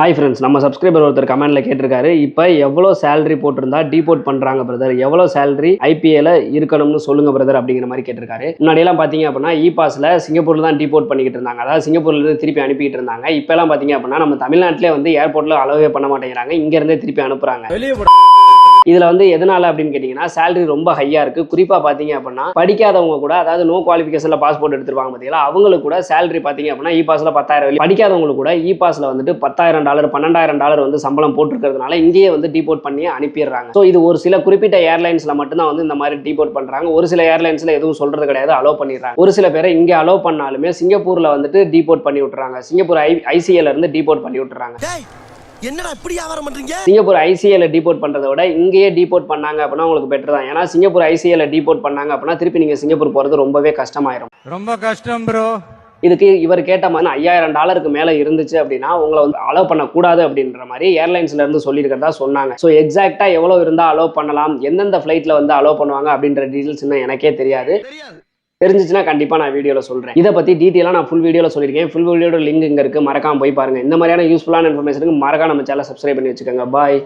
Hi friends, நம்ம subscriber ஒருத்தர் கமெண்ட்ல கேட்டிருக்காரு, இப்போ எவ்வளோ சேலரி போட்டிருந்தா டீபோர்ட் பண்றாங்க பிரதர், எவ்வளோ சேலரி ஐபிஎல இருக்கணும்னு சொல்லுங்க பிரதர் அப்படிங்கிற மாதிரி கேட்டிருக்காரு. முன்னாடியெல்லாம் பார்த்தீங்க அப்படின்னா இ பாஸ்ல சிங்கப்பூர்ல தான் டீபோர்ட் பண்ணிக்கிட்டு இருந்தாங்க, அதாவது சிங்கப்பூர்ல இருந்து திருப்பி அனுப்பிட்டு இருந்தாங்க. இப்பெல்லாம் பார்த்தீங்க அப்படின்னா நம்ம தமிழ்நாட்டிலே வந்து ஏர்போர்ட்ல அலோவே பண்ண மாட்டேங்கிறாங்க, இங்க இருந்தே திருப்பி அனுப்புறாங்க. இதுல வந்து எதனால அப்படின்னு கேட்டீங்கன்னா சேலரி ரொம்ப ஹையா இருக்கு. குறிப்பா பாத்தீங்க அப்படின்னா படிக்காதவங்க கூட, அதாவது நோ குவாலிஃபிகேஷன்ல பாஸ்போர்ட் எடுத்துருவாங்க பாத்தீங்களா, அவங்களுக்கு கூட சேலரி பாத்தீங்க அப்படின்னா இ பாஸ்ல 10,000, படிக்காதவங்களுக்கு கூட இ பாஸ்ல வந்துட்டு $10,000 $12,000 வந்து சம்பளம் போட்டுருக்கிறதுனால இங்கேயே வந்து டீபோர்ட் பண்ணி அனுப்பிடுறாங்க. ஸோ இது ஒரு சில குறிப்பிட்ட ஏர்லைன்ஸ்ல மட்டும்தான் வந்து இந்த மாதிரி டீபோர்ட் பண்றாங்க. ஒரு சில ஏர்லைன்ஸ்ல எதுவும் சொல்றது கிடையாது, அலோ பண்ணிடுறாங்க. ஒரு சில பேரை இங்க அலோ பண்ணாலுமே சிங்கப்பூர்ல வந்துட்டு டீபோர்ட் பண்ணி விட்டுறாங்க. சிங்கப்பூர் ஐசிஎல் இருந்து டீபோர்ட் பண்ணி விட்டுறாங்க. என்னடா இப்படி வியாபாரம் பண்றீங்க? சிங்கப்பூர் ஐசிஎல் டீபோர்ட் பண்றதை விட இங்கேயே டீபோர்ட் பண்ணாங்க அப்படின்னா உங்களுக்கு பெட்டர் தான். ஏன்னா சிங்கப்பூர் ஐசிஎல் டீபோர்ட் பண்ணாங்க அப்படின்னா திருப்பி நீங்க சிங்கப்பூர் போறது ரொம்பவே கஷ்டமாயிரும். ரொம்ப கஷ்டம் ப்ரோ. இதுக்கு இவர் கேட்ட மாதிரி $5,000 மேல இருந்துச்சு அப்படின்னா உங்களை வந்து அலோ பண்ணக்கூடாது அப்படின்ற மாதிரி ஏர்லைன்ஸ்ல இருந்து சொல்லியிருக்கிறதா சொன்னாங்க. ஸோ எக்ஸாக்டா எவ்வளவு இருந்தா அலோ பண்ணலாம், எந்தெந்த ஃபிளைட்ல வந்து அலோ பண்ணுவாங்க அப்படின்ற டீடைல்ஸ் இன்னும் எனக்கே தெரியாது. தெரிஞ்சிச்சுன்னா கண்டிப்பா நான் வீடியோல சொல்றேன். இதை பத்தி டீட்டெயிலா நான் ஃபுல் வீடியோல சொல்லியிருக்கேன். ஃபுல் வீடியோட லிங்க் இங்க இருக்கு, மறக்காம போய் பாருங்க. இந்த மாதிரியான யூஸ்ஃபுல்லான இன்ஃபர்மேஷனுக்கு மறக்காம நம்ம சேனலை சப்ஸ்கிரைப் பண்ணி வச்சுக்கோங்க. பாய்.